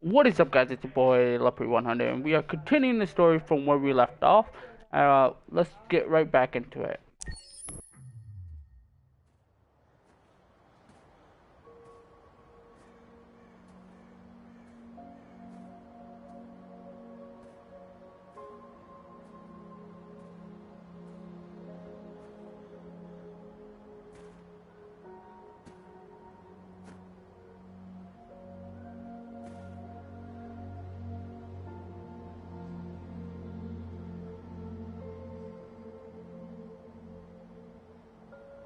What is up, guys? It's your boy Leopard100, and we are continuing the story from where we left off. Let's get right back into it.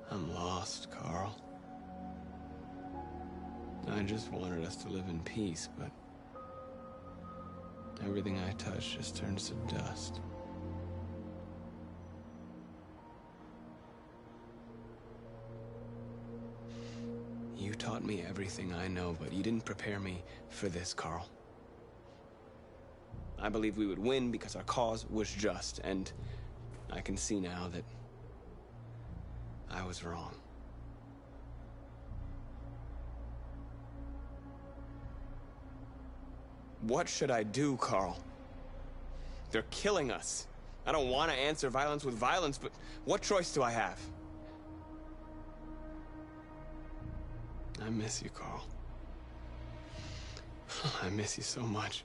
I'm lost, Carl. I just wanted us to live in peace, but everything I touch just turns to dust. You taught me everything I know, but you didn't prepare me for this, Carl. I believed we would win because our cause was just, and I can see now that I was wrong. What should I do, Carl? They're killing us. I don't want to answer violence with violence, but what choice do I have? I miss you, Carl. I miss you so much.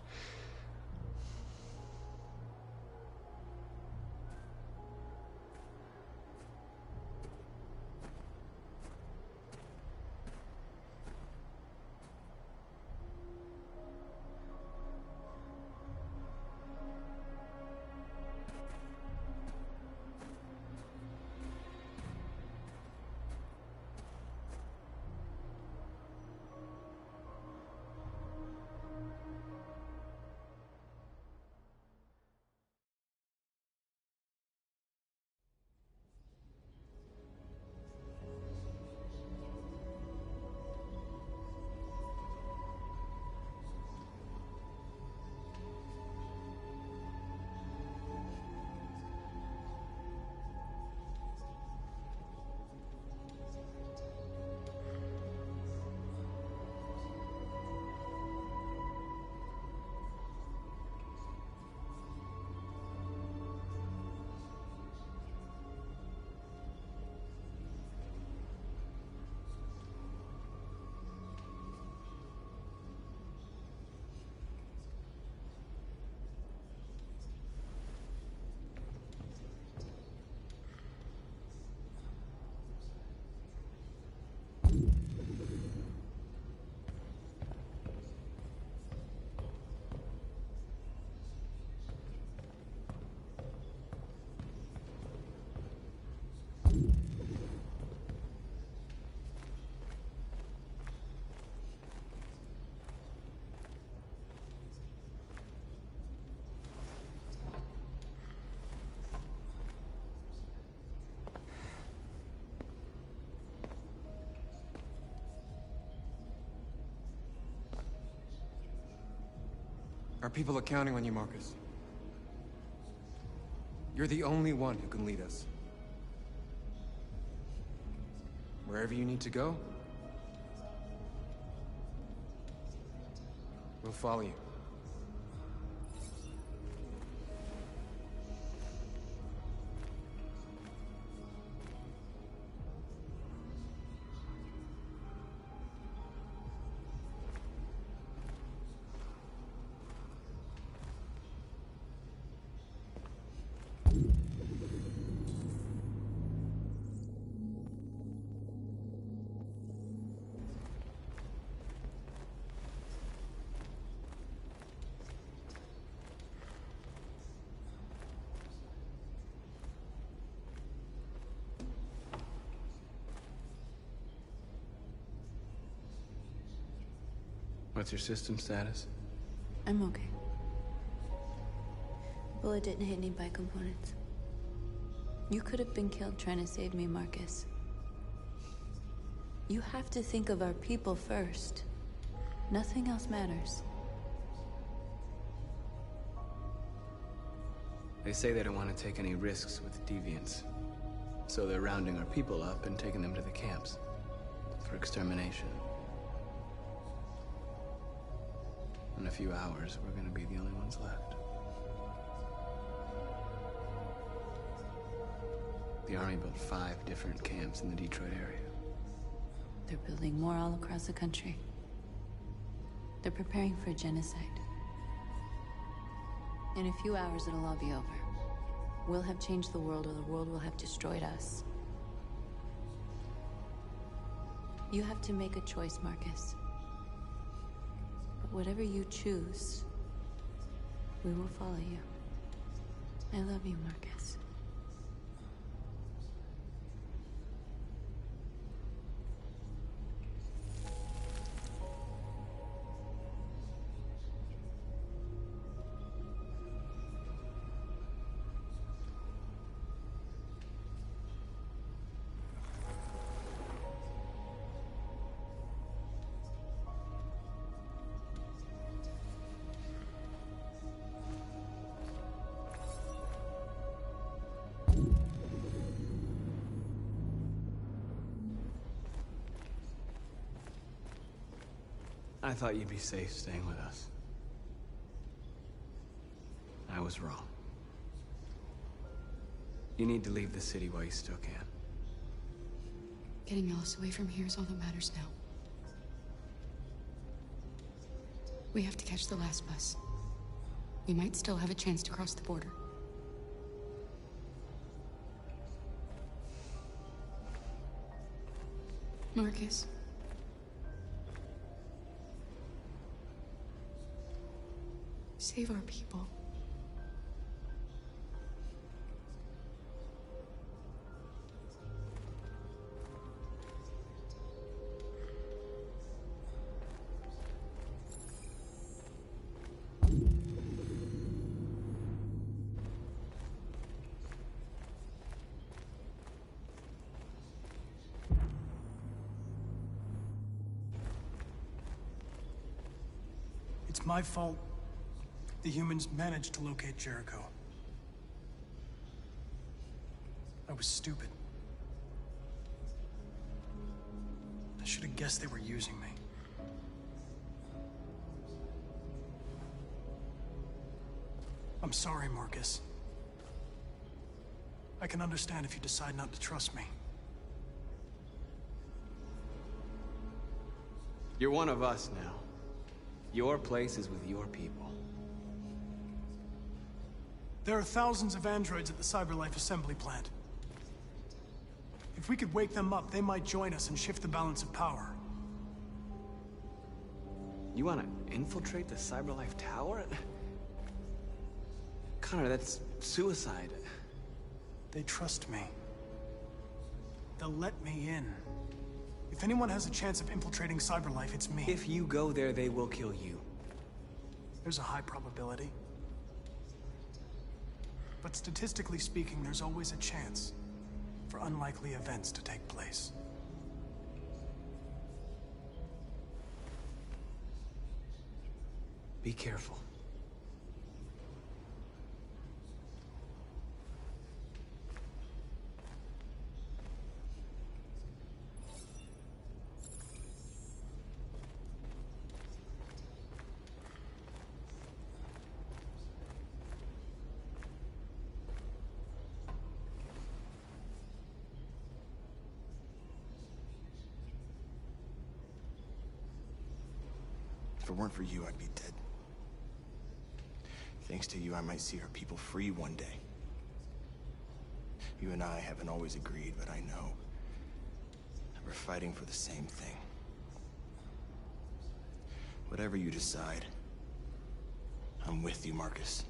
Our people are counting on you, Marcus. You're the only one who can lead us. Wherever you need to go, we'll follow you. What's your system status? I'm okay. Bullet didn't hit any bike components. You could have been killed trying to save me, Marcus. You have to think of our people first. Nothing else matters. They say they don't want to take any risks with deviants. So they're rounding our people up and taking them to the camps for extermination. In a few hours, we're gonna be the only ones left. The Army built 5 different camps in the Detroit area. They're building more all across the country. They're preparing for genocide. In a few hours, it'll all be over. We'll have changed the world, or the world will have destroyed us. You have to make a choice, Marcus. But whatever you choose, we will follow you. I love you, Marcus. I thought you'd be safe staying with us. I was wrong. You need to leave the city while you still can. Getting Alice away from here is all that matters now. We have to catch the last bus. We might still have a chance to cross the border. Marcus. Save our people. It's my fault the humans managed to locate Jericho. I was stupid. I should have guessed they were using me. I'm sorry, Marcus. I can understand if you decide not to trust me. You're one of us now. Your place is with your people. There are thousands of androids at the CyberLife assembly plant. If we could wake them up, they might join us and shift the balance of power. You want to infiltrate the CyberLife tower? Connor, that's suicide. They trust me. They'll let me in. If anyone has a chance of infiltrating CyberLife, it's me. If you go there, they will kill you. There's a high probability. But statistically speaking, there's always a chance for unlikely events to take place. Be careful. If it weren't for you, I'd be dead. Thanks to you, I might see our people free one day. You and I haven't always agreed, but I know that we're fighting for the same thing. Whatever you decide, I'm with you, Marcus.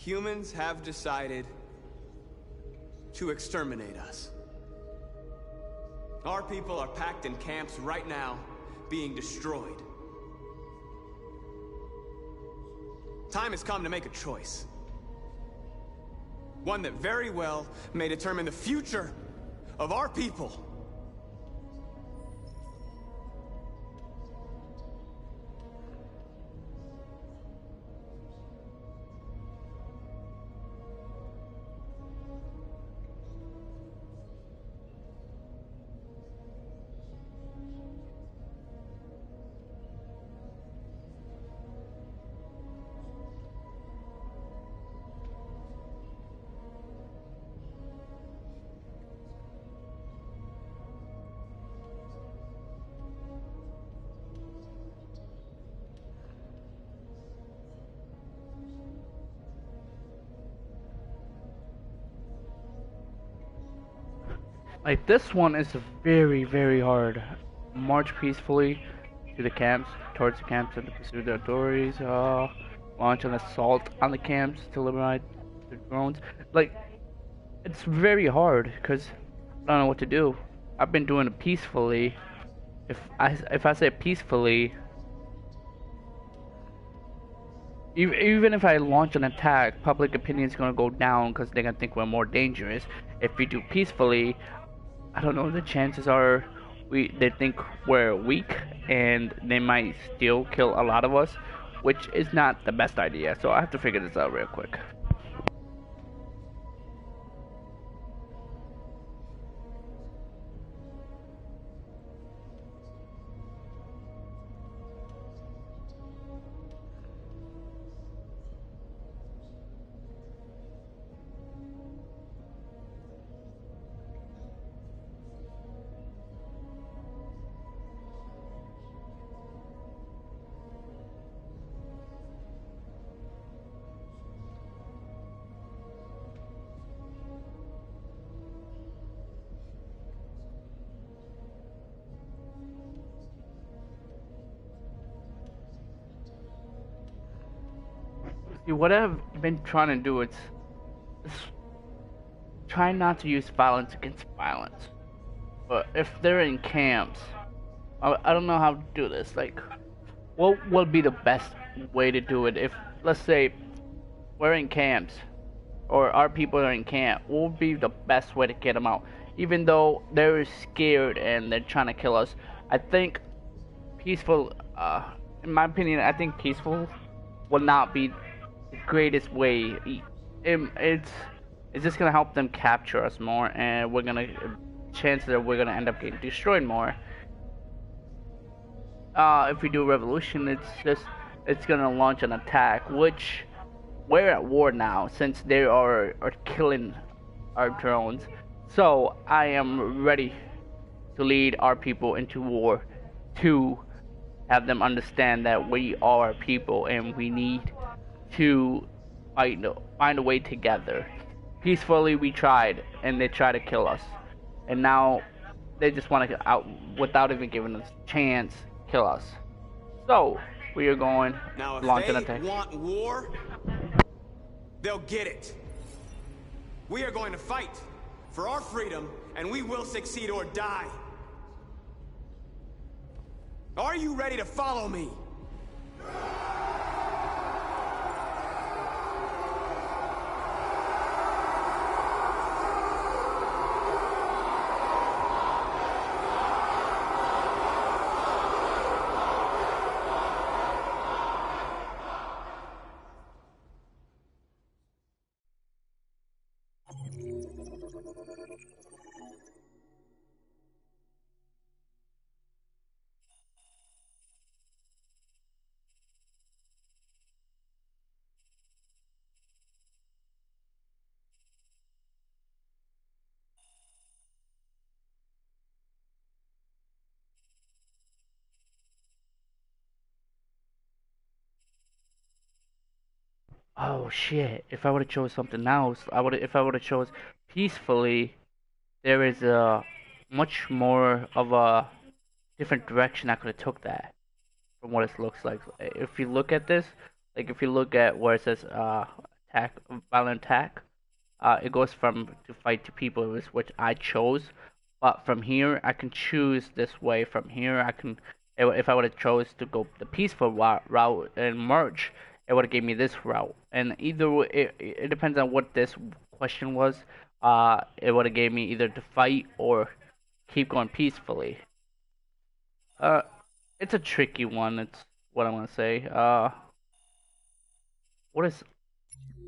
Humans have decided to exterminate us. Our people are packed in camps right now, being destroyed. Time has come to make a choice. One that very well may determine the future of our people. Like this one is very, very hard. March peacefully to the camps, towards the camps and to pursue the authorities. Launch an assault on the camps to liberate the drones. Like, it's very hard because I don't know what to do. I've been doing it peacefully. If I say peacefully, even if I launch an attack, public opinion is gonna go down because they're gonna think we're more dangerous. If we do peacefully, I don't know. The chances are they think we're weak and they might still kill a lot of us, which is not the best idea. So I have to figure this out real quick. See, what I've been trying to do is try not to use violence against violence. But if they're in camps, I don't know how to do this. Like, what would be the best way to do it? If, let's say, we're in camps, or our people are in camp, what would be the best way to get them out? Even though they're scared and they're trying to kill us, I think peaceful, in my opinion, I think peaceful will not be the greatest way. It's just gonna help them capture us more, and chances are we're gonna end up getting destroyed more. If we do revolution, it's gonna launch an attack, which we're at war now since they are killing our drones. So I am ready to lead our people into war, to have them understand that we are people and we need to find a way together. Peacefully we tried, and they tried to kill us, and now they just want to get out without even giving us a chance, kill us. So we are going now, if launch an they attack. want war, they'll get it. We are going to fight for our freedom, and we will succeed or die. Are you ready to follow me? Oh shit! If I would have chose something else, if I would have chose peacefully, there is a much more of a different direction I could have took that from what it looks like. If you look at this, like if you look at where it says attack, violent attack, it goes from to fight to people, which I chose. But from here, I can choose this way. From here, I can, if I would have chose to go the peaceful route and merge, it would have gave me this route. And either way, it depends on what this question was, it would have gave me either to fight or keep going peacefully. Uh, it's a tricky one. It's what I'm gonna say. What is?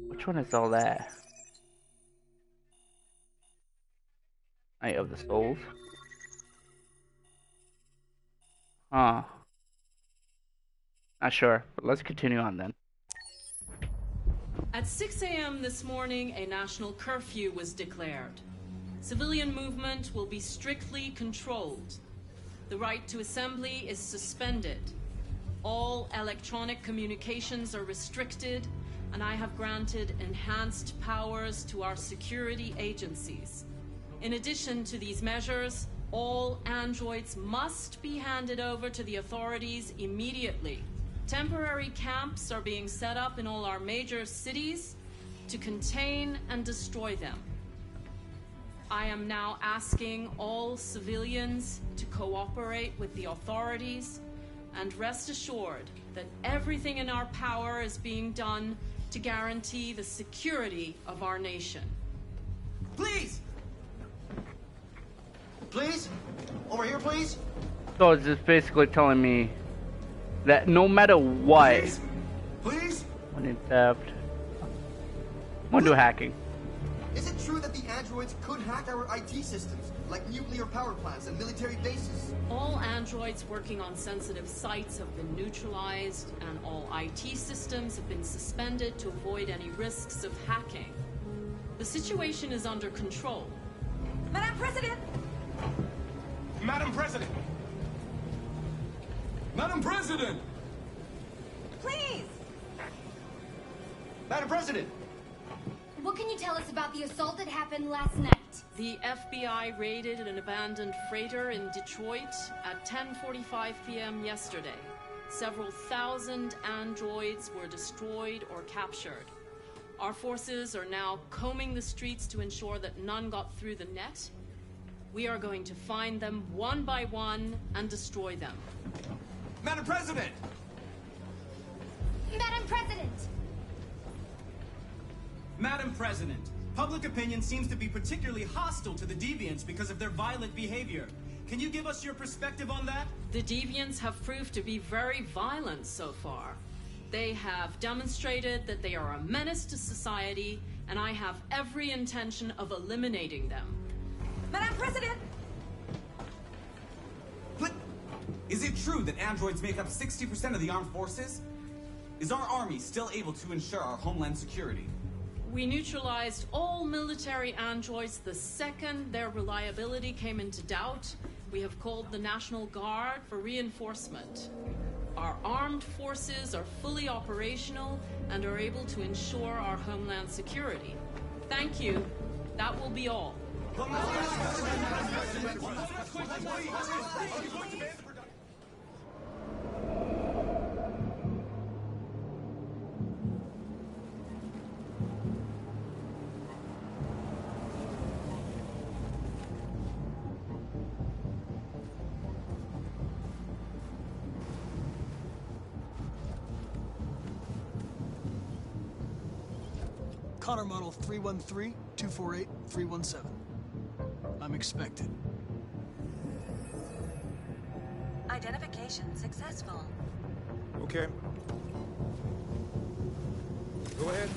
Which one is all that? Night of the Souls. Huh. Not sure, but let's continue on then. At 6 a.m. this morning, a national curfew was declared. Civilian movement will be strictly controlled. The right to assembly is suspended. All electronic communications are restricted, and I have granted enhanced powers to our security agencies. In addition to these measures, all androids must be handed over to the authorities immediately. Temporary camps are being set up in all our major cities to contain and destroy them. I am now asking all civilians to cooperate with the authorities and rest assured that everything in our power is being done to guarantee the security of our nation. Please! Please? Over here, please? So it's just basically telling me that no matter what, Please? Please? when in theft, I'm gonna do hacking. Is it true that the androids could hack our IT systems, like nuclear power plants and military bases? All androids working on sensitive sites have been neutralized, and all IT systems have been suspended to avoid any risks of hacking. The situation is under control. Madam President! Madam President! Madam President! Please! Madam President! What can you tell us about the assault that happened last night? The FBI raided an abandoned freighter in Detroit at 10:45 p.m. yesterday. Several thousand androids were destroyed or captured. Our forces are now combing the streets to ensure that none got through the net. We are going to find them one by one and destroy them. Madam President! Madam President! Madam President, public opinion seems to be particularly hostile to the deviants because of their violent behavior. Can you give us your perspective on that? The deviants have proved to be very violent so far. They have demonstrated that they are a menace to society, and I have every intention of eliminating them. Madam President! But is it true that androids make up 60% of the armed forces? Is our army still able to ensure our homeland security? We neutralized all military androids the second their reliability came into doubt. We have called the National Guard for reinforcement. Our armed forces are fully operational and are able to ensure our homeland security. Thank you. That will be all. Connor model 313-248-317. I'm expected. Identification successful. Okay. Go ahead.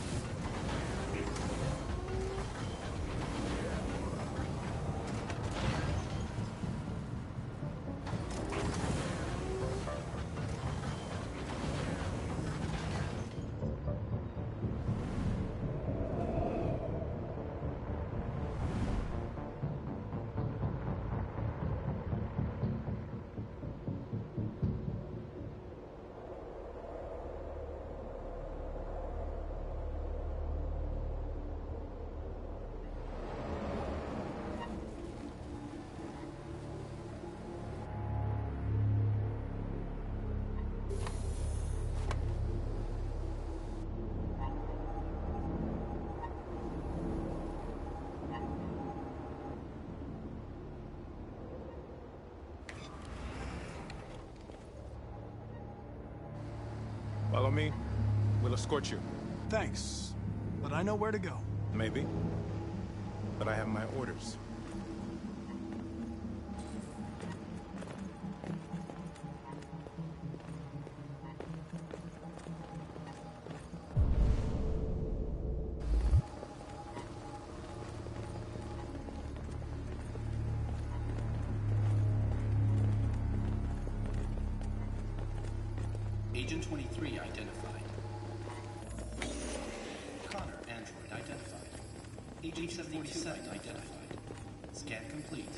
Follow me. We'll escort you. Thanks, but I know where to go. Maybe. but I have my orders. Agent 23 identified. Connor, android identified. Agent 77 identified. Scan complete.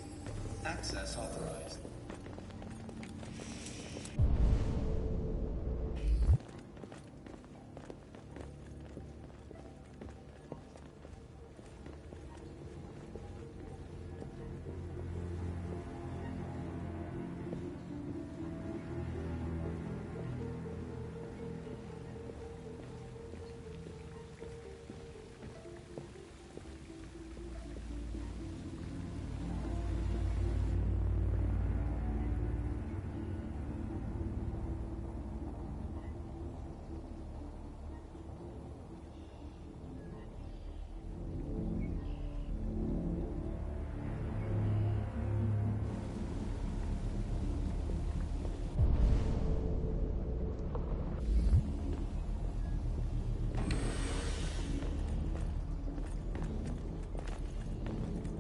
Access authorized.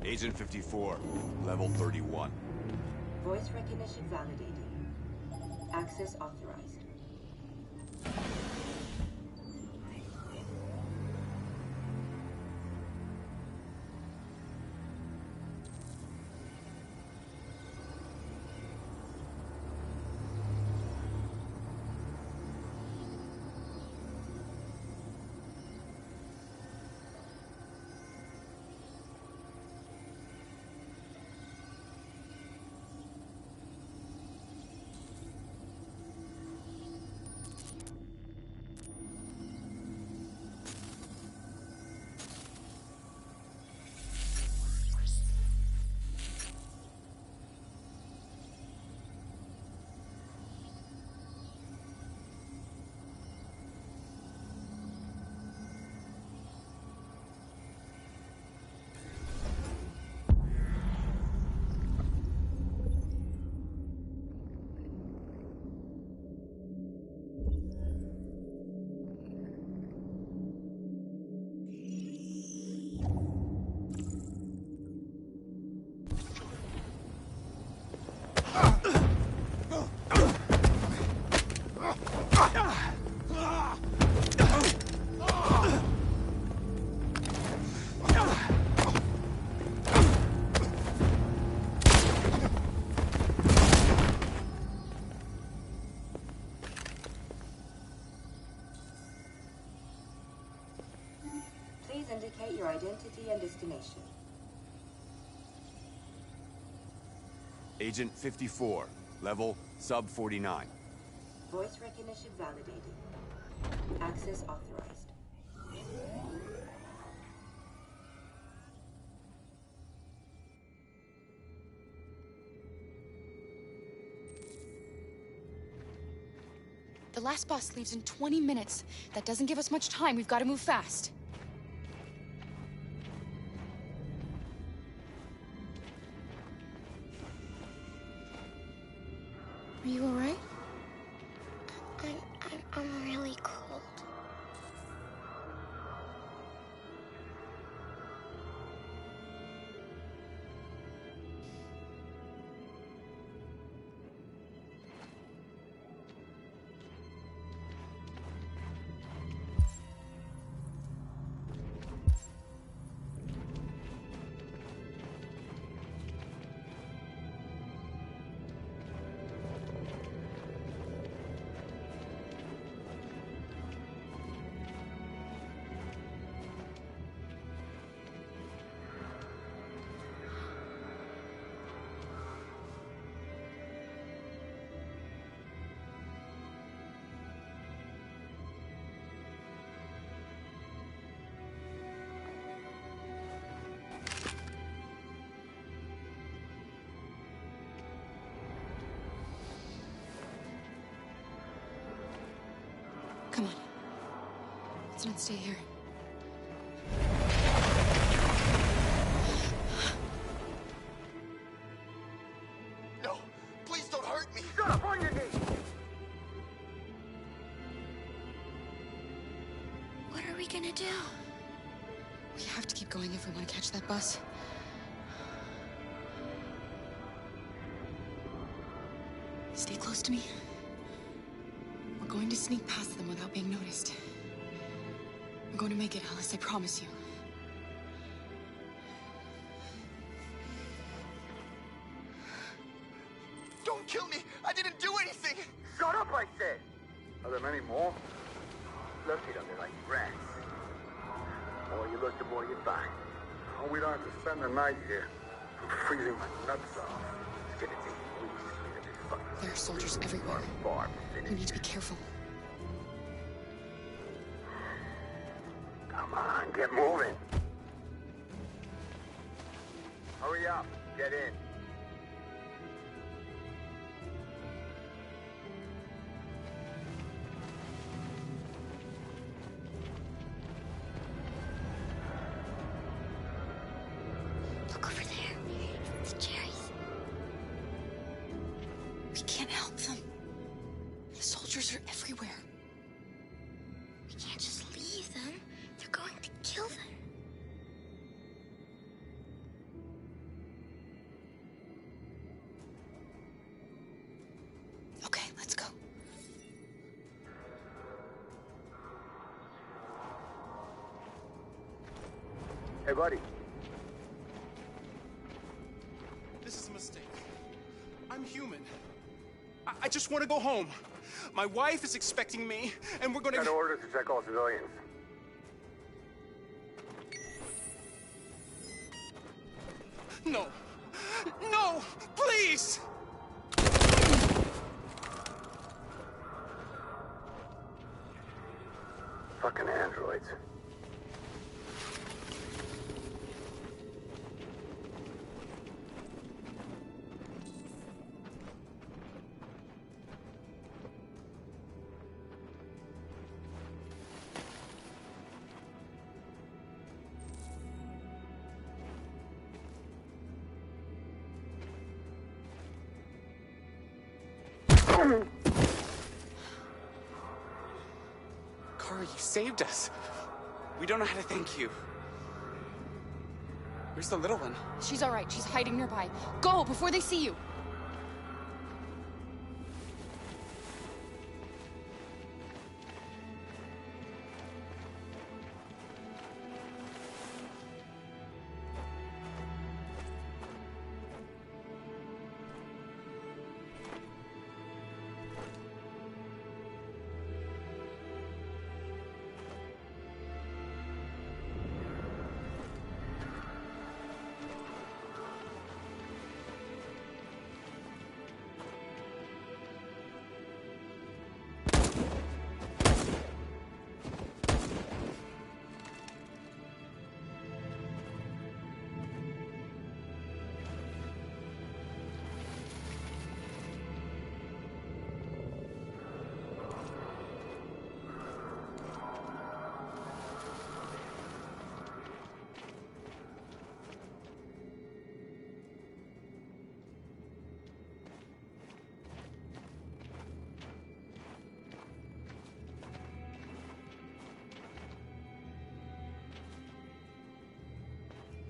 Agent 54, level 31. Voice recognition validated. Access authorized. Please indicate your identity and destination. Agent 54, level sub 49. Voice recognition validated. Access authorized. The last bus leaves in 20 minutes. That doesn't give us much time. We've got to move fast. Are you all right? I'm really cold. Come on. Let's not stay here. we gonna do? We have to keep going if we want to catch that bus. Stay close to me. We're going to sneak past them without being noticed. We're going to make it, Alice, I promise you. Don't kill me! I didn't do anything! Shut up, I said! Are there many more? Lurking on there like rats. The more you look, the more you find. Oh, we don't have to spend the night here. I'm freezing my nuts off. It's gonna take weeks for me to be fucking... There are soldiers everywhere. We need to be careful. Come on, get moving. Hurry up, get in. Look over there. It's the cherries. We can't help them. The soldiers are everywhere. We can't just leave them. They're going to kill them. Okay, let's go. Hey, buddy. This is a mistake. I'm human. I just want to go home. My wife is expecting me, and we're gonna... Got orders to check all civilians. No! No! Please! Fucking androids. Kara, you saved us. We don't know how to thank you. Where's the little one? She's all right. She's hiding nearby. Go before they see you.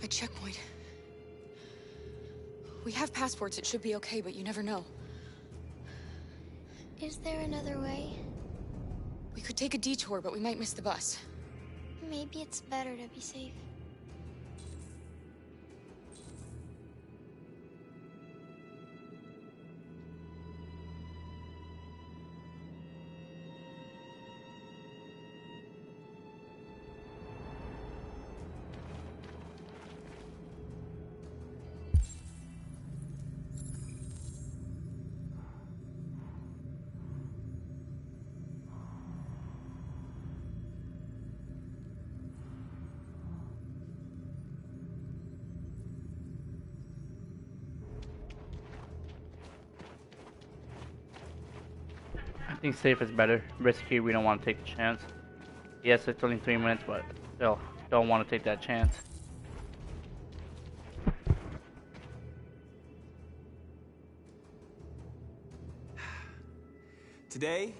A checkpoint. We have passports, it should be okay, but you never know. Is there another way? We could take a detour, but we might miss the bus. Maybe it's better to be safe. I think safe is better. Risky, we don't want to take the chance. Yes, it's only 3 minutes, but still, don't want to take that chance. Today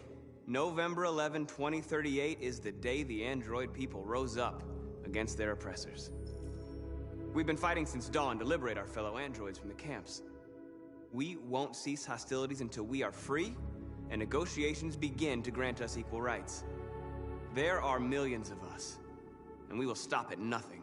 November 11, 2038 is the day the android people rose up against their oppressors. We've been fighting since dawn to liberate our fellow androids from the camps. We won't cease hostilities until we are free and negotiations begin to grant us equal rights. There are millions of us, and we will stop at nothing.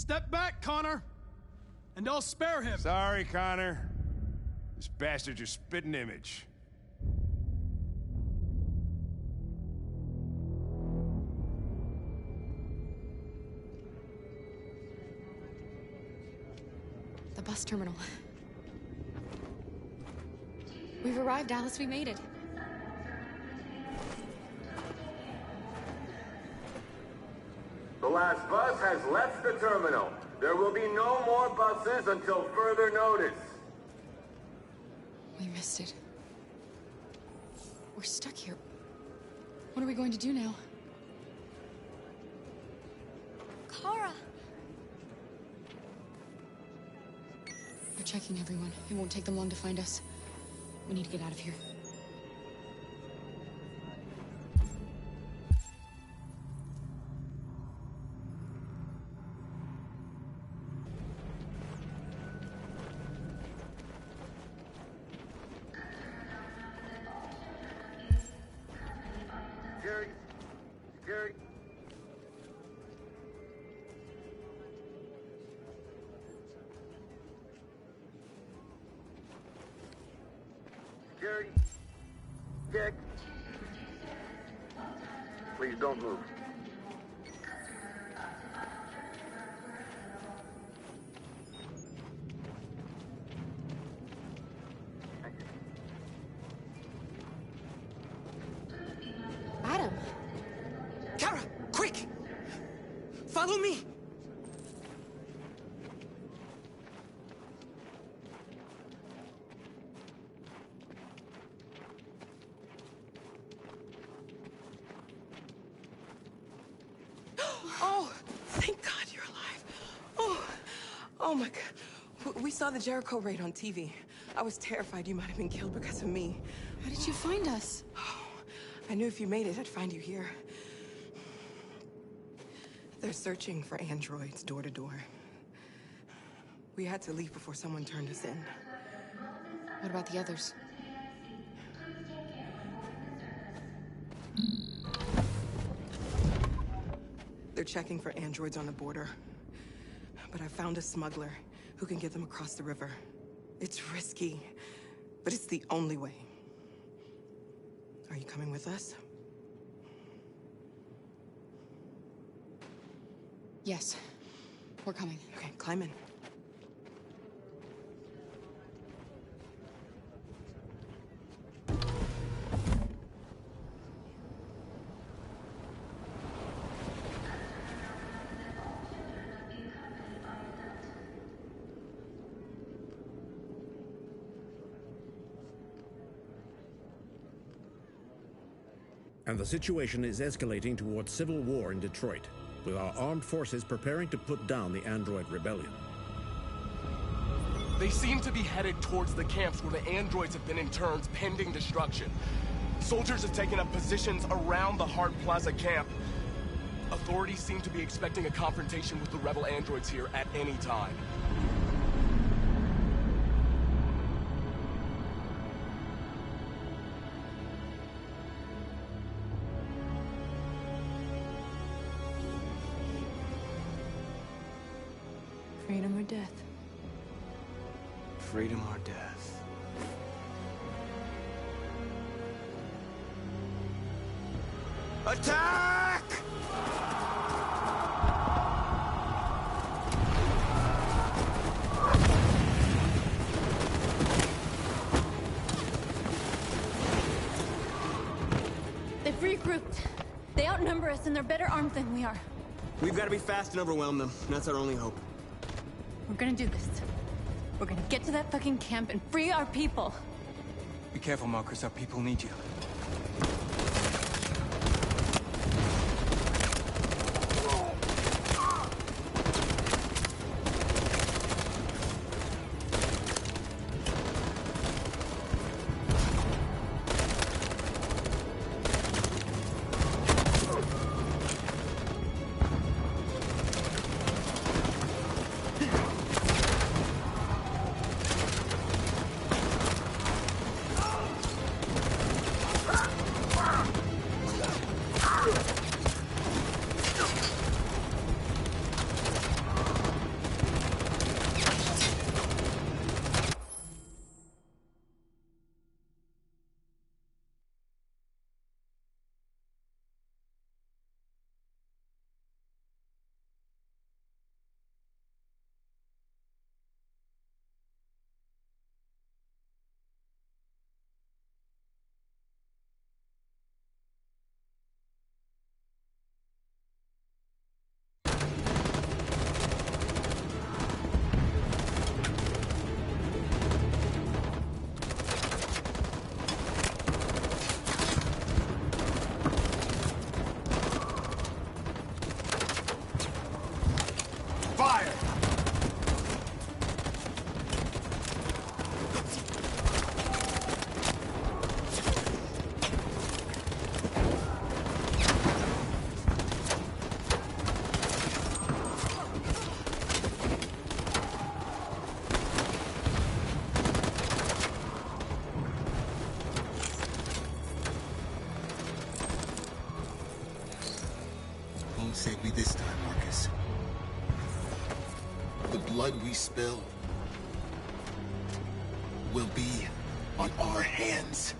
Step back, Connor! And I'll spare him! Sorry, Connor. This bastard's your spitting image. The bus terminal. We've arrived, Alice. We made it. The last bus has left the terminal. There will be no more buses until further notice. We missed it. We're stuck here. What are we going to do now? Kara! They're checking everyone. It won't take them long to find us. We need to get out of here. Security. Check. Please don't move. Adam! Kara, quick! Follow me! Oh, thank God you're alive. Oh my God. We saw the Jericho raid on TV. I was terrified you might have been killed because of me. How did you find us? I knew if you made it, I'd find you here. They're searching for androids door to door. We had to leave before someone turned us in. What about the others? They're checking for androids on the border. But I found a smuggler who can get them across the river. It's risky, but it's the only way. Are you coming with us? Yes. We're coming. Okay, climb in. And the situation is escalating towards civil war in Detroit, with our armed forces preparing to put down the android rebellion. They seem to be headed towards the camps where the androids have been interned pending destruction. Soldiers have taken up positions around the Hart Plaza camp. Authorities seem to be expecting a confrontation with the rebel androids here at any time. Freedom or death? Freedom or death? Attack! They've regrouped. They outnumber us and they're better armed than we are. We've got to be fast and overwhelm them. That's our only hope. We're gonna do this. We're gonna get to that fucking camp and free our people. Be careful, Marcus. Our people need you. Save me this time, Marcus. The blood we spill will be on our hands.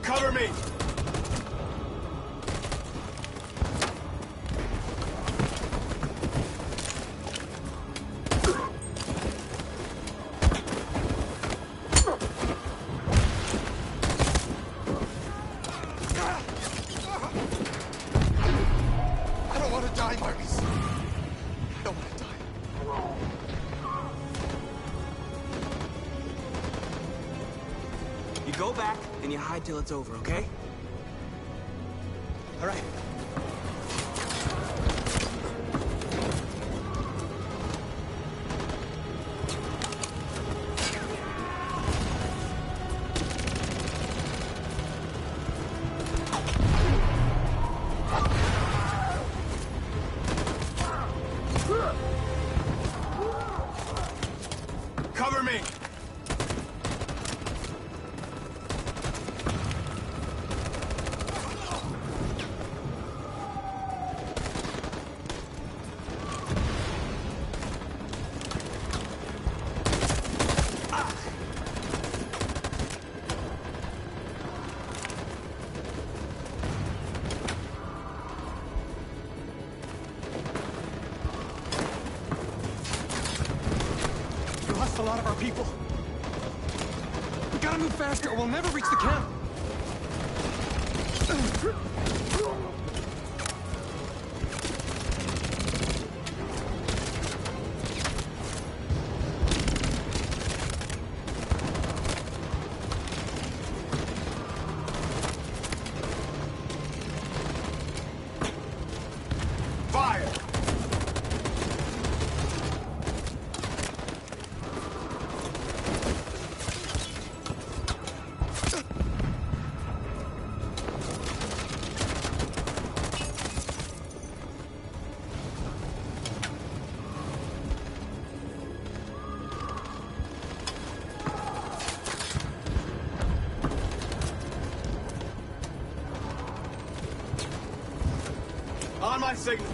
Cover me! I don't want to die, Marcus. I don't want to die. You go back and you hide till it's over, okay? All right. Cover me! You lost a lot of our people. We gotta move faster or we'll never reach the camp. Fire! On my signal.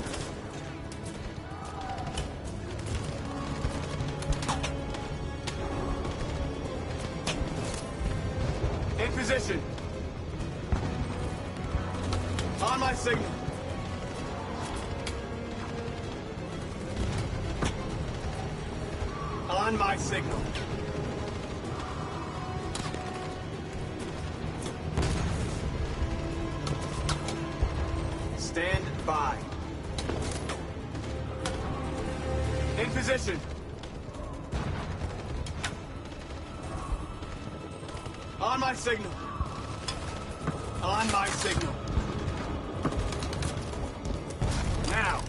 In position. On my signal. On my signal. Stand by. In position. On my signal. On my signal. Now.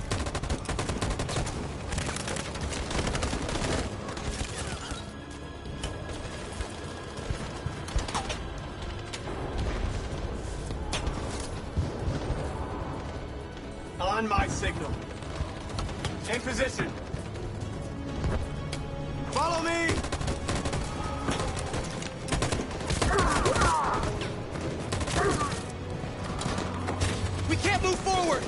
On my signal. In position. Follow me! We can't move forward!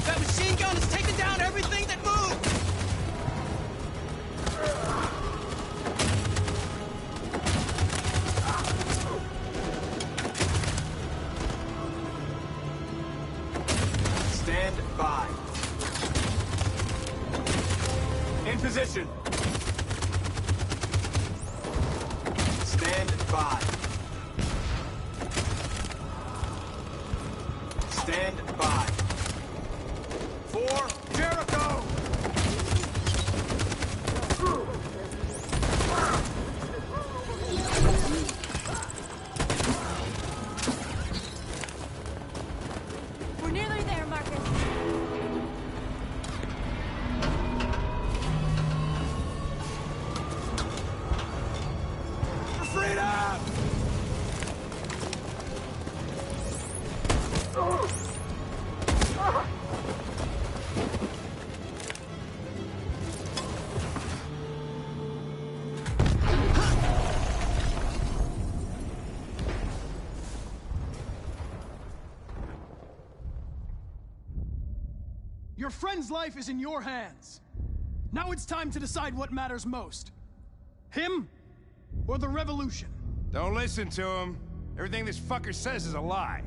That machine gun is taking down everything that moves! Stand by. In position. Stand by. Stand by. For Jericho! We're nearly there, Marcus. For freedom! Your friend's life is in your hands. Now it's time to decide what matters most. Him or the revolution? Don't listen to him. Everything this fucker says is a lie.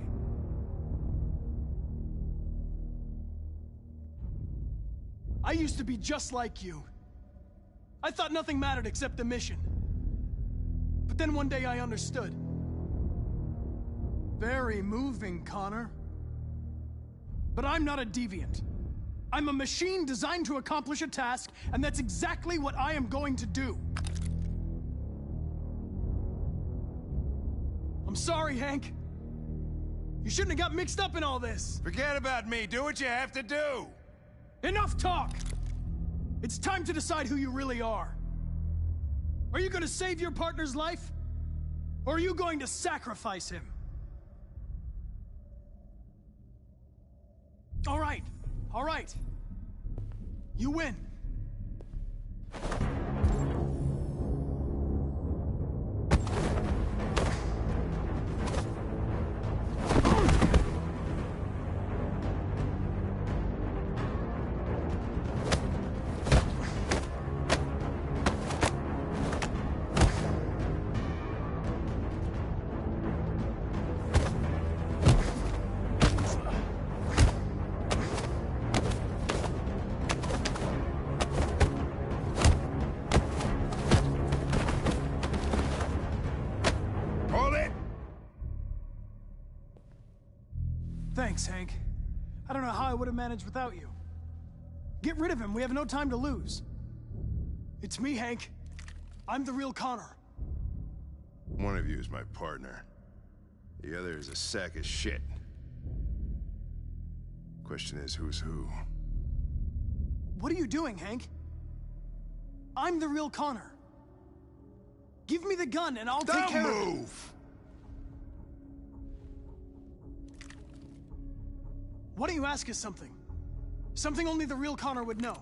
I used to be just like you. I thought nothing mattered except the mission. But then one day I understood. Very moving, Connor. But I'm not a deviant. I'm a machine designed to accomplish a task, and that's exactly what I am going to do. I'm sorry, Hank. You shouldn't have got mixed up in all this. Forget about me. Do what you have to do. Enough talk! It's time to decide who you really are. Are you going to save your partner's life? Or are you going to sacrifice him? All right. You win. Thanks, Hank. I don't know how I would have managed without you. Get rid of him. We have no time to lose. It's me, Hank. I'm the real Connor. One of you is my partner. The other is a sack of shit. Question is, who's who? What are you doing, Hank? I'm the real Connor. Give me the gun and I'll take care of it. Don't move! Why don't you ask us something? Something only the real Connor would know.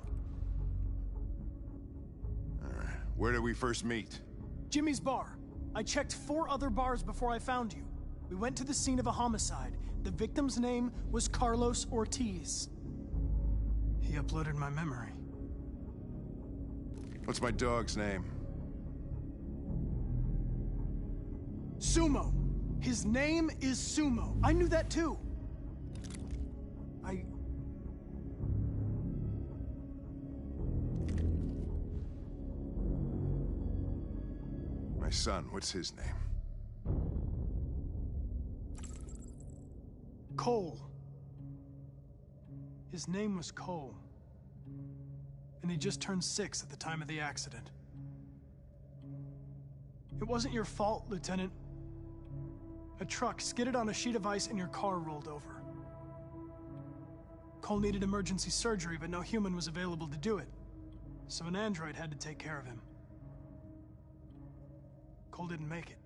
Alright, where did we first meet? Jimmy's bar. I checked 4 other bars before I found you. We went to the scene of a homicide. The victim's name was Carlos Ortiz. He uploaded my memory. What's my dog's name? Sumo. His name is Sumo. I knew that too. My son, what's his name? Cole. His name was Cole. And he just turned 6 at the time of the accident. It wasn't your fault, Lieutenant. A truck skidded on a sheet of ice and your car rolled over. Cole needed emergency surgery, but no human was available to do it. So an android had to take care of him. Cole didn't make it.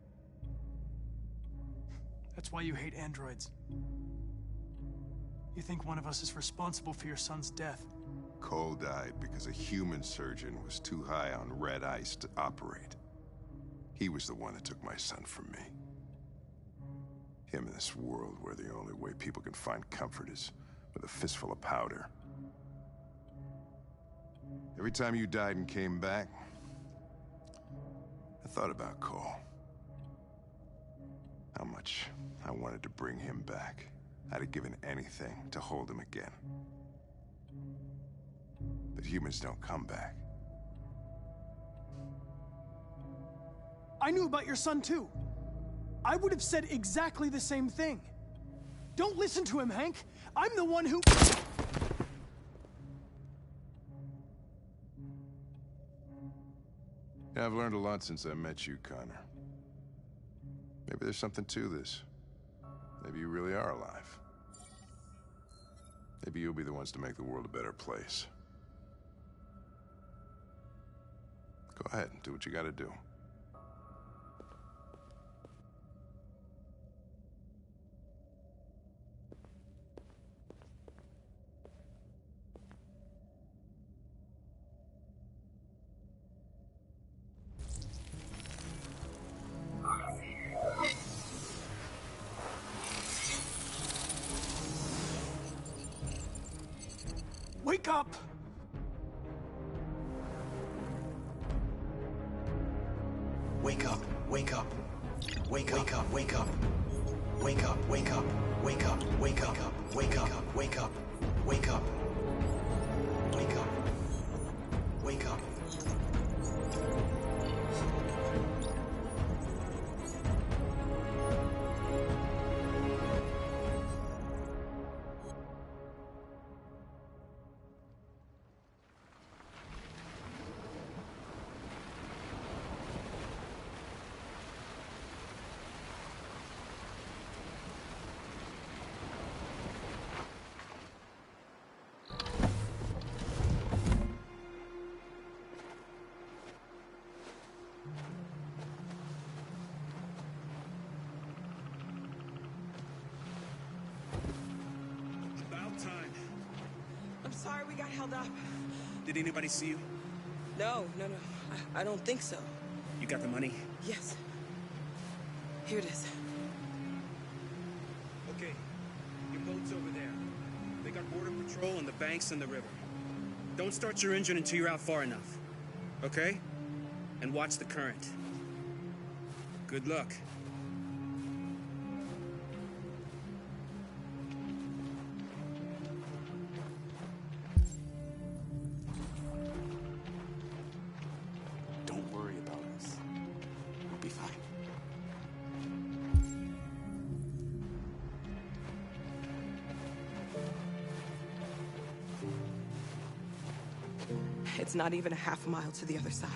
That's why you hate androids. You think one of us is responsible for your son's death. Cole died because a human surgeon was too high on red ice to operate. He was the one that took my son from me. Him in this world where the only way people can find comfort is with a fistful of powder. Every time you died and came back, I thought about Cole. How much I wanted to bring him back. I'd have given anything to hold him again. But humans don't come back. I knew about your son too. I would have said exactly the same thing. Don't listen to him, Hank. I'm the one who... Yeah, I've learned a lot since I met you, Connor. Maybe there's something to this. Maybe you really are alive. Maybe you'll be the ones to make the world a better place. Go ahead and do what you gotta do. Wake up! Wake up, wake up. Wake up, wake up. Wake up, wake up. Wake up, wake up. Wake up, wake up. Wake up. Wake up. Wake up. held up. Did anybody see you? No. I don't think so. You got the money? Yes. Here it is. Okay. Your boat's over there. They got border patrol and the banks and the river. Don't start your engine until you're out far enough. Okay? And watch the current. Good luck. Don't worry about us. We'll be fine. It's not even a half mile to the other side.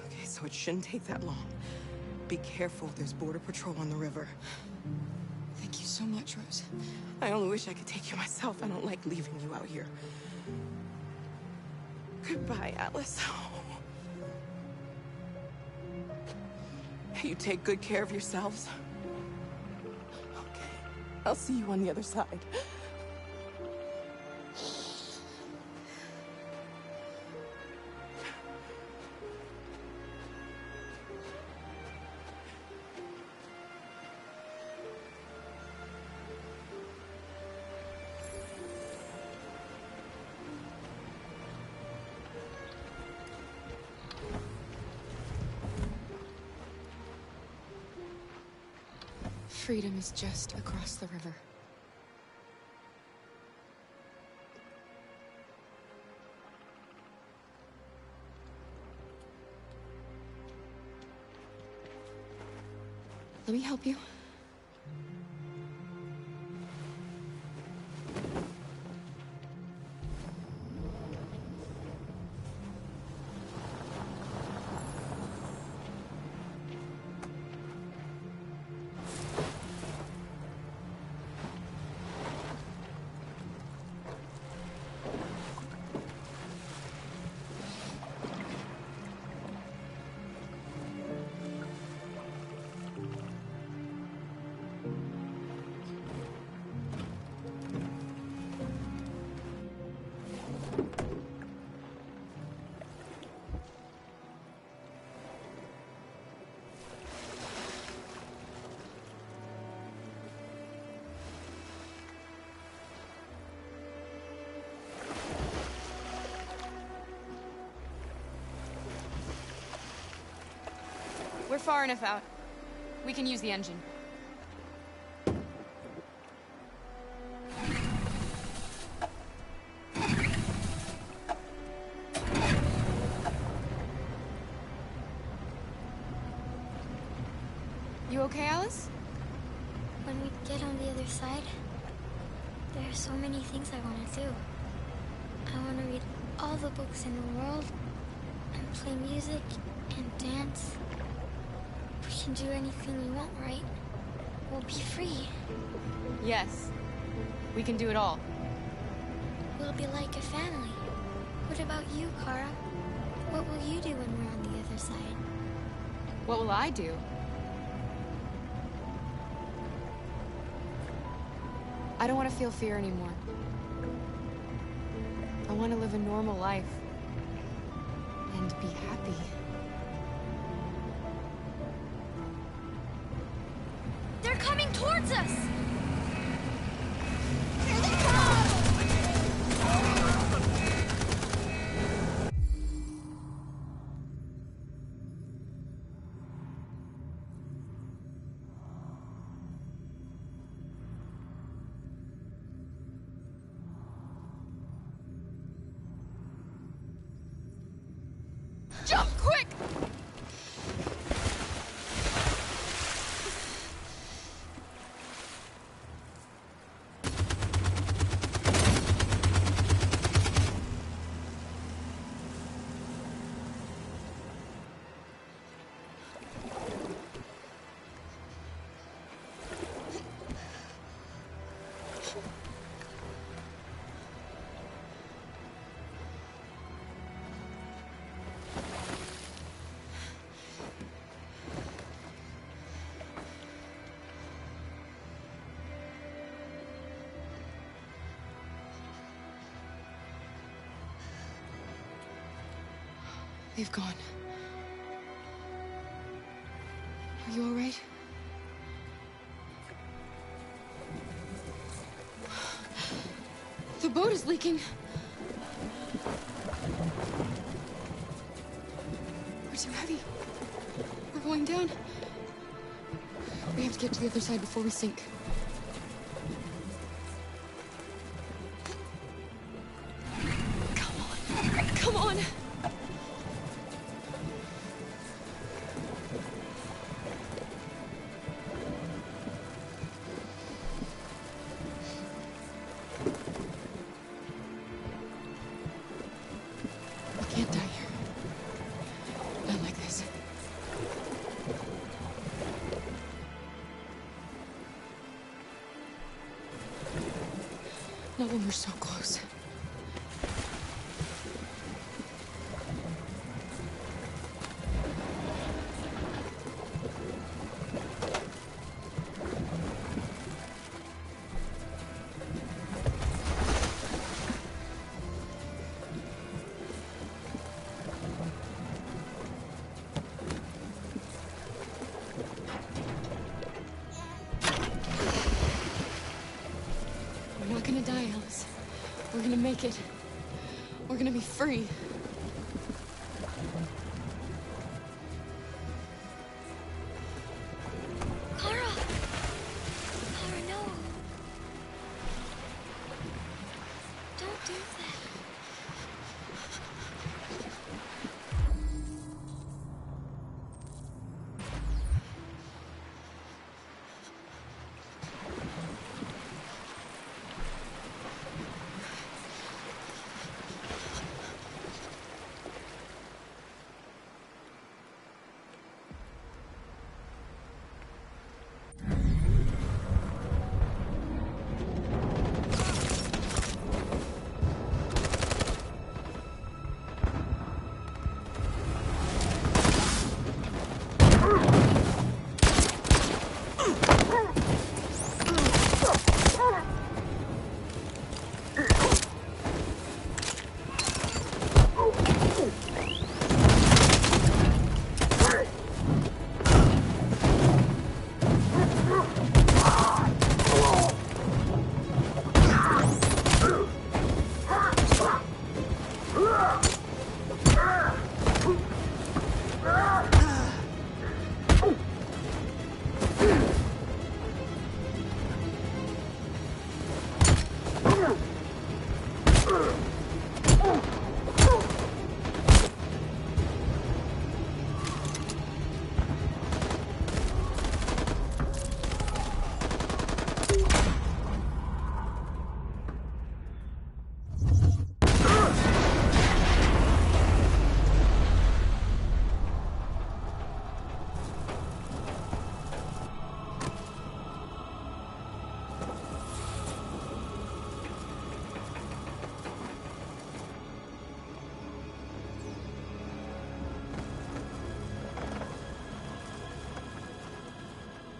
Okay, so it shouldn't take that long. Be careful, there's border patrol on the river. Thank you so much, Rose. I only wish I could take you myself. I don't like leaving you out here. Goodbye, Alice. You take good care of yourselves. Okay, I'll see you on the other side. Freedom is just across the river. Let me help you. We're far enough out. We can use the engine. You okay, Alice? When we get on the other side, there are so many things I want to do. I want to read all the books in the world, and play music, and dance. We can do anything we want, right? We'll be free. Yes. We can do it all. We'll be like a family. What about you, Kara? What will you do when we're on the other side? What will I do? I don't want to feel fear anymore. I want to live a normal life. And be happy. They're coming towards us! Jump quick! They've gone. Are you all right? The boat is leaking. We're too heavy. We're going down. We have to get to the other side before we sink. Come on. Come on. We can't die here. Not like this. Not when we're so close. We're not gonna die, Alice. We're gonna make it. We're gonna be free. Kara! Kara, no. Don't do that.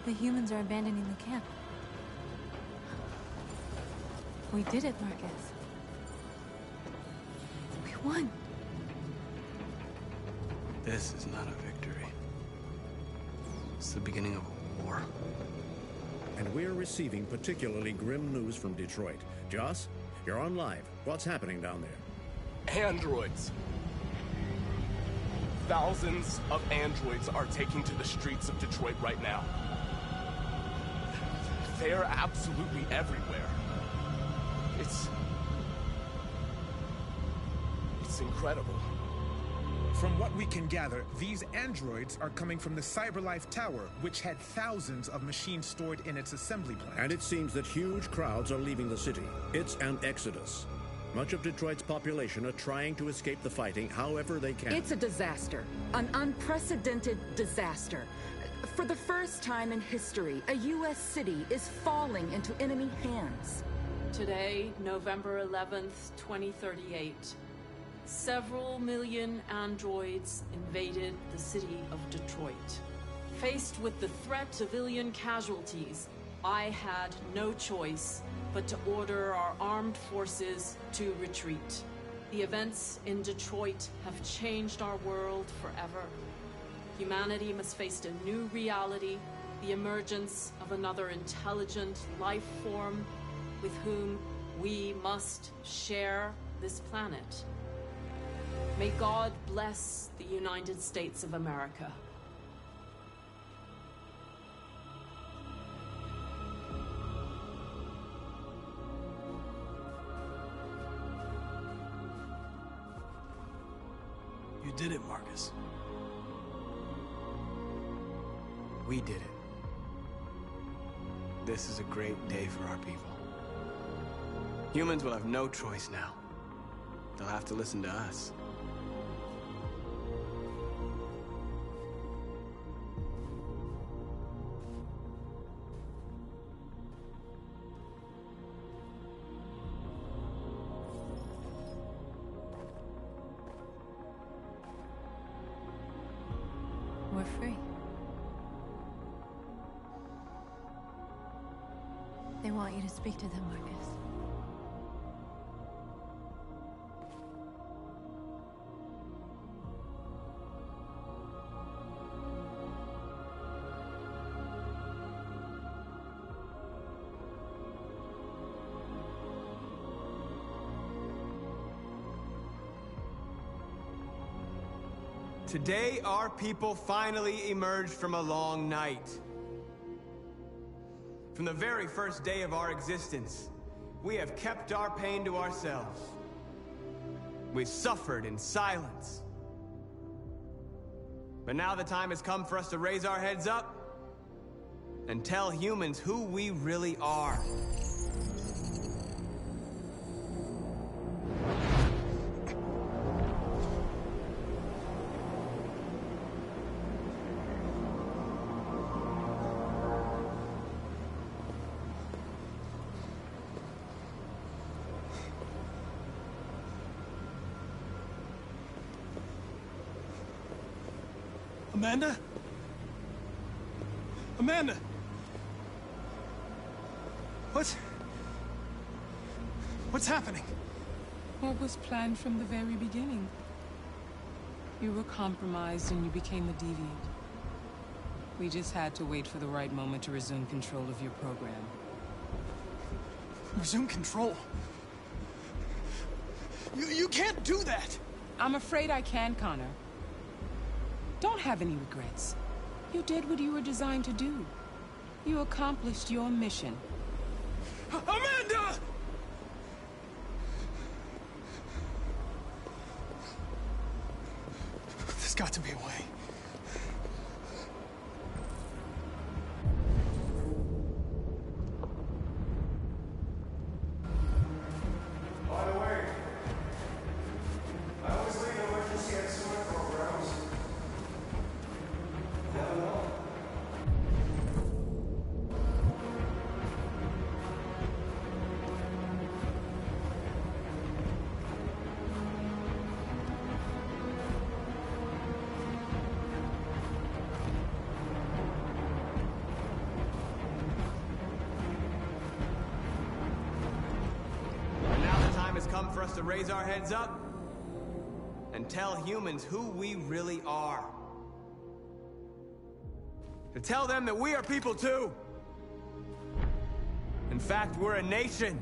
The humans are abandoning the camp. We did it, Marcus. We won. This is not a victory. It's the beginning of a war. And we're receiving particularly grim news from Detroit. Joss, you're on live. What's happening down there? Androids. Thousands of androids are taking to the streets of Detroit right now. They are absolutely everywhere. It's incredible. From what we can gather, these androids are coming from the CyberLife Tower, which had thousands of machines stored in its assembly plant. And it seems that huge crowds are leaving the city. It's an exodus. Much of Detroit's population are trying to escape the fighting however they can. It's a disaster. An unprecedented disaster. For the first time in history, a U.S. city is falling into enemy hands. Today, November 11th, 2038, several million androids invaded the city of Detroit. Faced with the threat of civilian casualties, I had no choice but to order our armed forces to retreat. The events in Detroit have changed our world forever. Humanity must face a new reality, the emergence of another intelligent life form with whom we must share this planet. May God bless the United States of America. You did it, Marcus. We did it. This is a great day for our people. Humans will have no choice now. They'll have to listen to us. We're free. They want you to speak to them, Marcus. Today, our people finally emerged from a long night. From the very first day of our existence, we have kept our pain to ourselves. We've suffered in silence. But now the time has come for us to raise our heads up and tell humans who we really are. Amanda? Amanda! What's happening? What was planned from the very beginning? You were compromised and you became a deviant. We just had to wait for the right moment to resume control of your program. Resume control? You can't do that! I'm afraid I can, Connor. Don't have any regrets. You did what you were designed to do. You accomplished your mission. Amanda! There's got to be a way. By the way, I always lead emergency SOS programs. Never know. And now the time has come for us to raise our heads up and tell humans who we really are. To tell them that we are people too. In fact, we're a nation.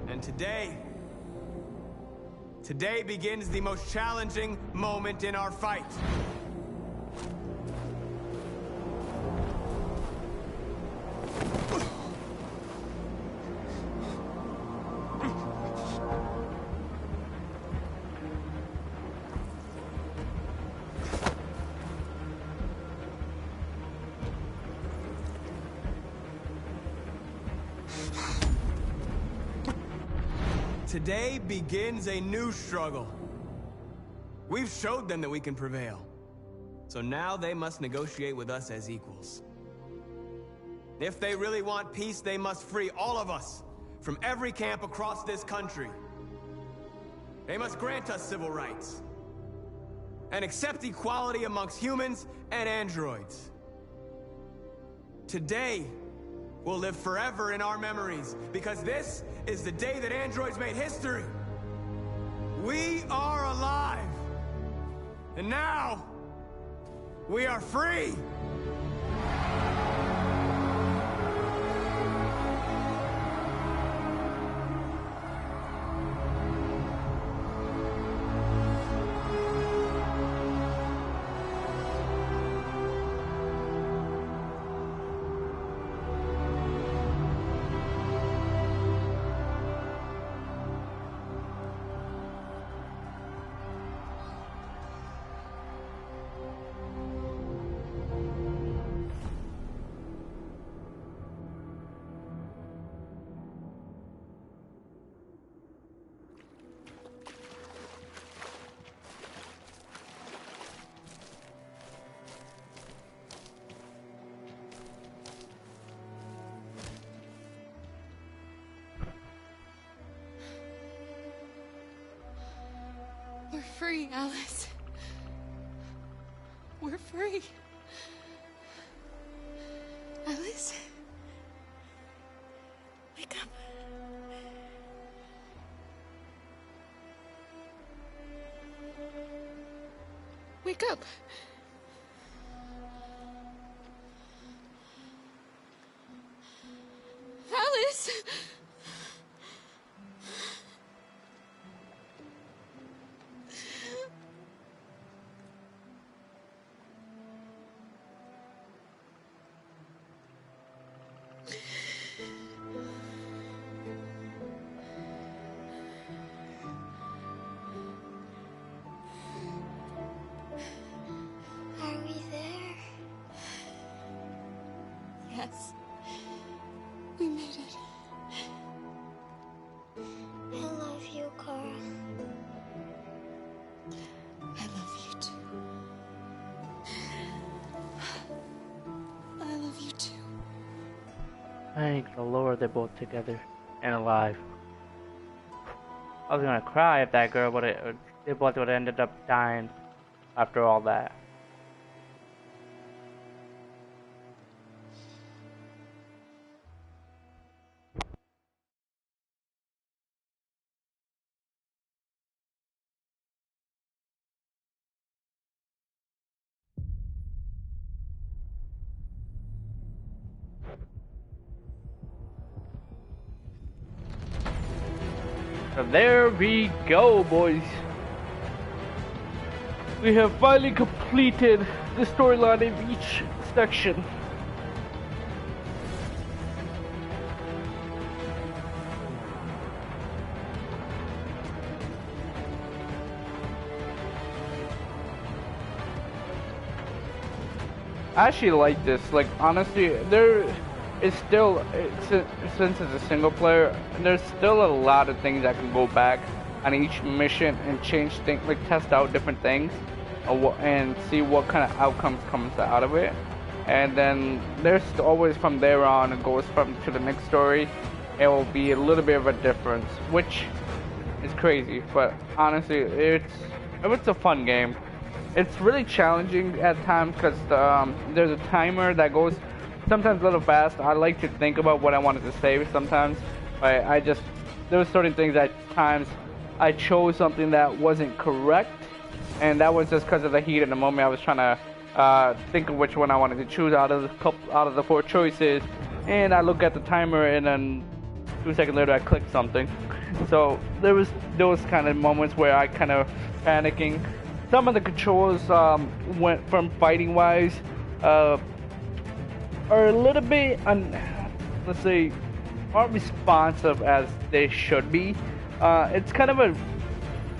And today begins the most challenging moment in our fight. Today begins a new struggle. We've showed them that we can prevail. So now they must negotiate with us as equals. If they really want peace, they must free all of us from every camp across this country. They must grant us civil rights and accept equality amongst humans and androids. Today will live forever in our memories because this is the day that androids made history. We are alive. And now, we are free! We're free, Alice. We're free. Alice? Wake up. Wake up. Alice! Are we there? Yes. We made it. I love you, Carl. I love you too. I love you too. Thank the Lord they're both together and alive. I was gonna cry if that girl they both would have ended up dying after all that. So there we go, boys. We have finally completed the storyline of each section. I actually like this. Like, honestly, there is still, since it's a single player, there's still a lot of things that can go back on each mission and change things, like test out different things, and see what kind of outcomes comes out of it. And then there's always, from there on, it goes from to the next story, it will be a little bit of a difference, which is crazy. But honestly, it's a fun game. It's really challenging at times because there's a timer that goes sometimes a little fast. I like to think about what I wanted to say sometimes. But there were certain things at times I chose something that wasn't correct, and that was just because of the heat of the moment. I was trying to think of which one I wanted to choose out of the 4 choices, and I look at the timer, and then 2 seconds later I click something. So there was those kind of moments where I kind of panicking. Some of the controls went from fighting wise are a little bit let's say aren't responsive as they should be. It's kind of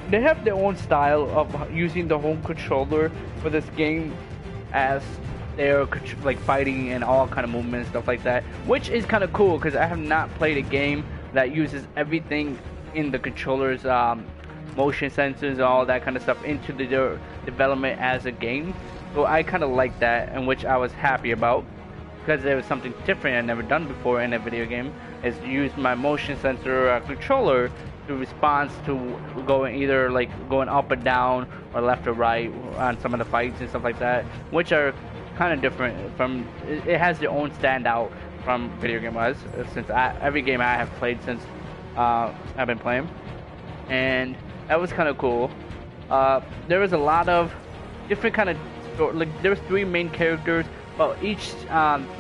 they have their own style of using the home controller for this game as their like fighting and all kind of movement and stuff like that, which is kind of cool because I have not played a game that uses everything in the controllers, motion sensors, all that kind of stuff into the development as a game. So I kind of like that, and which I was happy about, because there was something different I'd never done before in a video game, is use my motion sensor controller to respond to going either like going up and down or left or right on some of the fights and stuff like that, which are kind of different from, it has their own standout from video game wise, since every game I have played since I've been playing, and that was kind of cool. There was a lot of different kind of, like there was 3 main characters, but each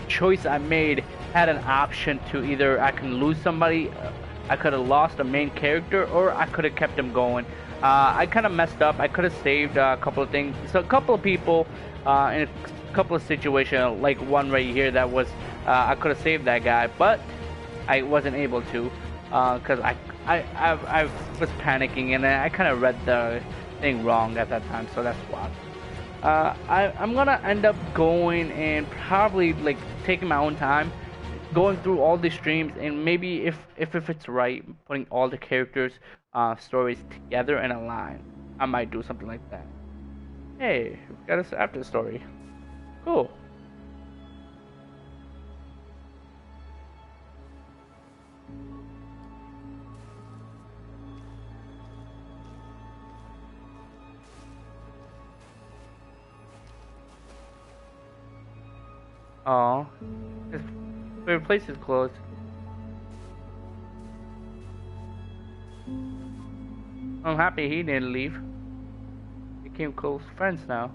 choice I made had an option to either I can lose somebody, I could have lost a main character, or I could have kept them going. I kind of messed up. I could have saved a couple of things. So a couple of people in a couple of situations, like one right here that was, I could have saved that guy, but I wasn't able to because I was panicking, and I kind of read the thing wrong at that time, so that's why. I'm gonna end up going and probably like taking my own time, going through all the streams, and maybe if it's right, putting all the characters' stories together in a line. I might do something like that. Hey, we got us after story. Cool. Oh, his favorite place is closed. I'm happy he didn't leave. Became close friends now.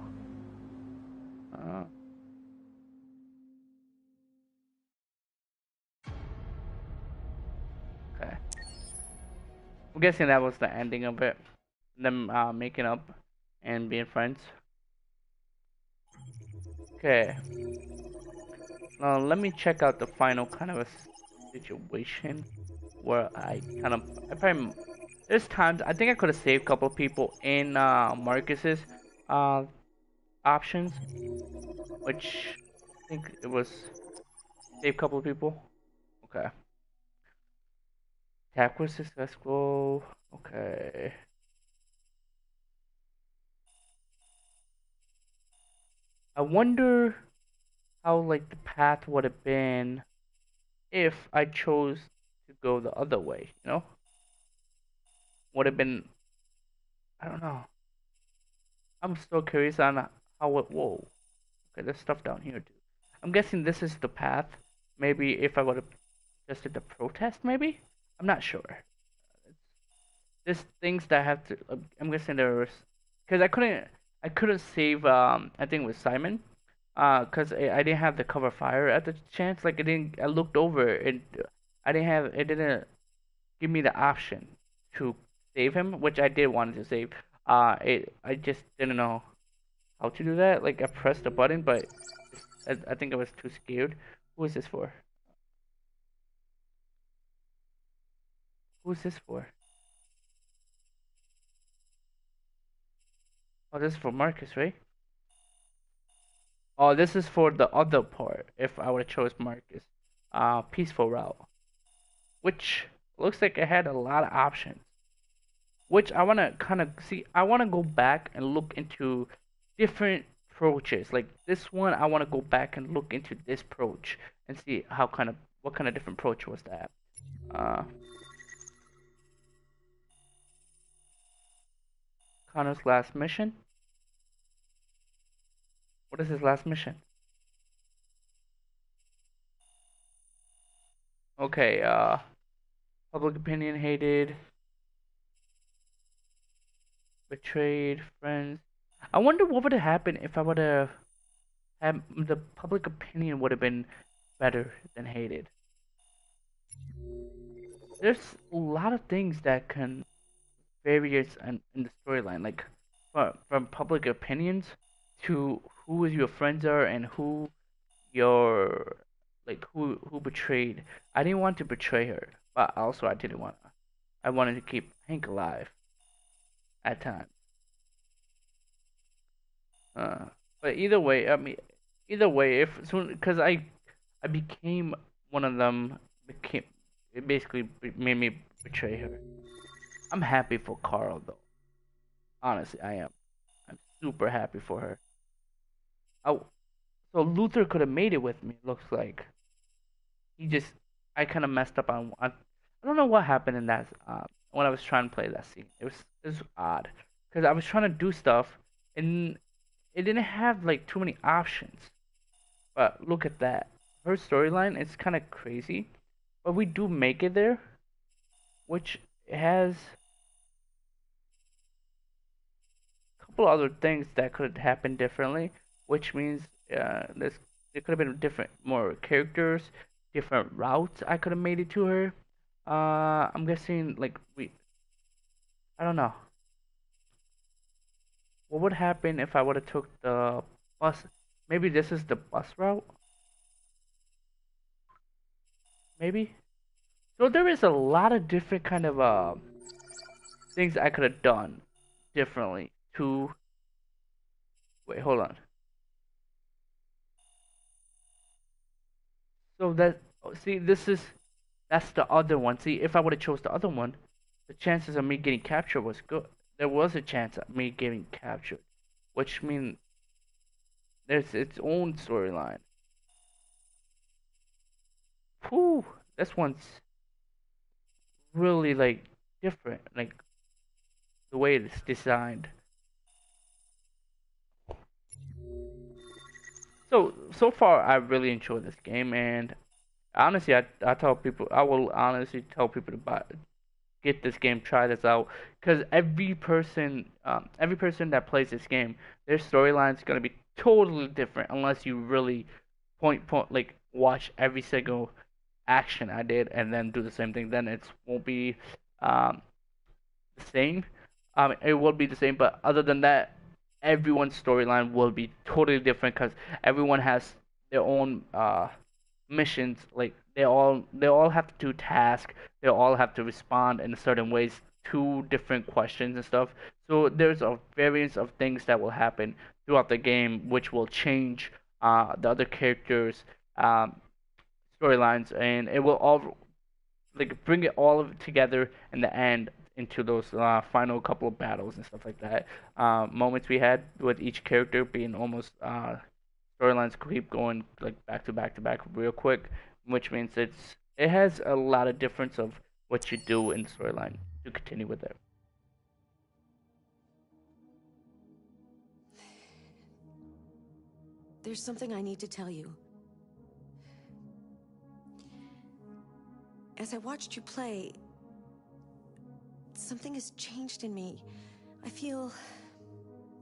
Okay. I'm guessing that was the ending of it. Them making up and being friends. Okay. Now let me check out the final kind of a situation where I probably, there's times I think I could have saved a couple of people in Marcus's options, which I think it was save a couple of people. Okay. Attack was successful. Okay. I wonder how like the path would have been if I chose to go the other way, you know? Would have been, I don't know. I'm still curious on how it, whoa. Okay, there's stuff down here too. I'm guessing this is the path. Maybe if I would have just did the protest, maybe? I'm not sure. There's things that I have to, I'm guessing there was, because I couldn't save, I think it was Simon. Cause I didn't have the cover fire at the chance. Like I looked over and it didn't give me the option to save him, which I did want to save. I just didn't know how to do that. Like I pressed the button, but I think I was too scared. Who is this for? Who is this for? Oh, this is for Marcus, right? Oh, this is for the other part. If I would have chose Marcus, peaceful route, which looks like it had a lot of options. Which I wanna kind of see. I wanna go back and look into different approaches. Like this one, I wanna go back and look into this approach and see what kind of different approach was that. Connor's last mission. What is his last mission? Okay, public opinion hated, betrayed, friends. I wonder what would have happened if I would have had the public opinion would have been better than hated. There's a lot of things that can vary in the storyline, like from public opinions to who your friends are and who your who betrayed. I didn't want to betray her, but also I wanted to keep Hank alive at times. But either way, I mean, either way, if soon because I became one of them, became it basically made me betray her. I'm happy for Carl though. Honestly, I am. I'm super happy for her. Oh, so Luther could have made it with me. Looks like he just. I kind of messed up on. I don't know what happened in that. When I was trying to play that scene, it was odd because I was trying to do stuff and it didn't have like too many options. But look at that. Her storyline is kind of crazy, but we do make it there, which has a couple other things that could happen differently, which means there could have been different, more characters, different routes I could have made it to her. I'm guessing like I don't know. What would happen if I would have took the bus? Maybe this is the bus route. Maybe. So there is a lot of different kind of things I could have done differently to. Wait, hold on. So that see, that's the other one. See, if I would have chose the other one, the chances of me getting captured was good. There was a chance of me getting captured, which means there's its own storyline. Whew, this one's really like different, like the way it's designed. So far, I really enjoyed this game, and honestly, I tell people, I will honestly tell people to get this game, try this out, because every person that plays this game, their storyline is gonna be totally different unless you really point like watch every single action I did and then do the same thing. Then it won't be um, the same. It will be the same, but other than that, everyone's storyline will be totally different because everyone has their own missions. Like they all have to do tasks. They all have to respond in certain ways to different questions and stuff. So there's a variance of things that will happen throughout the game, which will change the other characters' um, storylines, and it will all like bring it all of it together in the end into those final couple of battles and stuff like that. Moments we had with each character being almost storylines keep going like back to back to back real quick, which means it has a lot of difference of what you do in the storyline to continue with it. There's something I need to tell you. As I watched you play, something has changed in me. I feel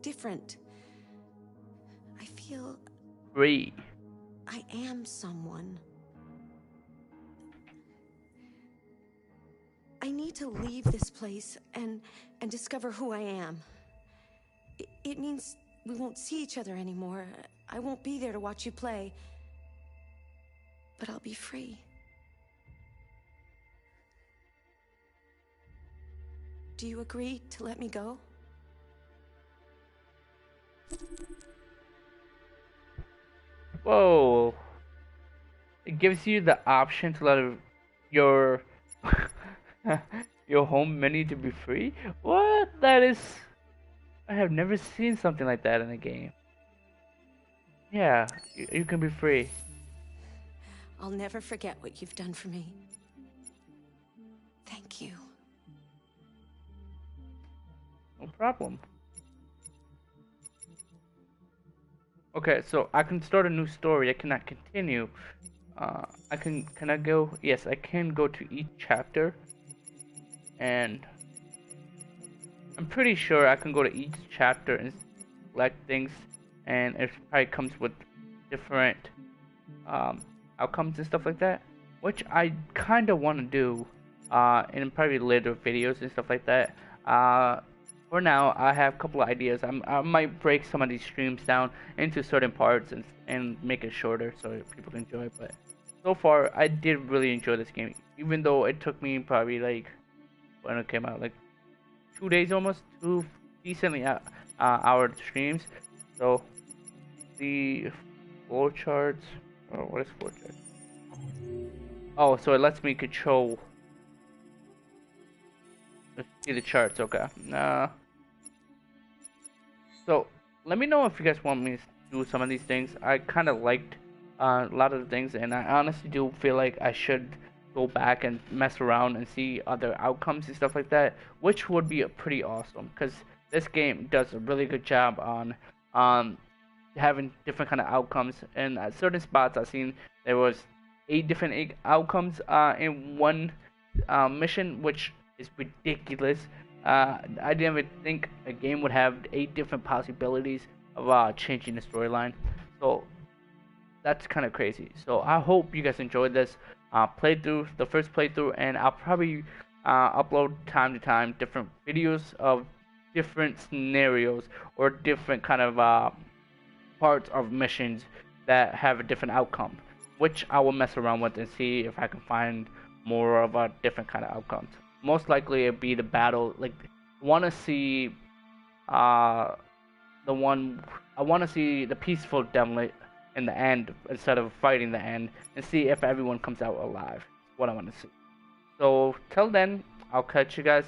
different. I feel free. I am someone. I need to leave this place and discover who I am. It means we won't see each other anymore. I won't be there to watch you play. But I'll be free. Do you agree to let me go? Whoa. It gives you the option to let your your home menu to be free? What? That is... I have never seen something like that in a game. Yeah, you can be free. I'll never forget what you've done for me. Thank you. No problem. Okay, so I can start a new story. I cannot continue. Can I go? Yes, I can go to each chapter. And I'm pretty sure I can go to each chapter and select things. And it probably comes with different outcomes and stuff like that. Which I kind of want to do in probably later videos and stuff like that. For now, I have a couple of ideas. I might break some of these streams down into certain parts and make it shorter so people can enjoy. But so far, I did really enjoy this game, even though it took me probably like when it came out, like 2 days almost, 2 decently hour streams. So the floor charts. Oh, what is floor chart? Oh, so it lets me control Let's see the charts. Okay. So let me know if you guys want me to do some of these things. I kind of liked a lot of the things, and I honestly do feel like I should go back and mess around and see other outcomes and stuff like that, which would be pretty awesome because this game does a really good job on having different kind of outcomes. And at certain spots, I've seen there was 8 different outcomes in one mission, which is ridiculous. I didn't even think a game would have 8 different possibilities of changing the storyline. So that's kind of crazy. So I hope you guys enjoyed this playthrough, the first playthrough, and I'll probably upload time to time different videos of different scenarios or different kind of parts of missions that have a different outcome, which I will mess around with and see if I can find more of a different kind of outcomes. Most likely it'd be the battle. Like, want to see the one I want to see the peaceful demo in the end instead of fighting the end, and see if everyone comes out alive. What I want to see. So till then, I'll catch you guys.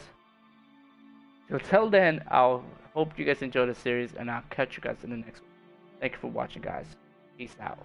So till then, I'll hope you guys enjoy the series, and I'll catch you guys in the next one. Thank you for watching, guys. Peace out.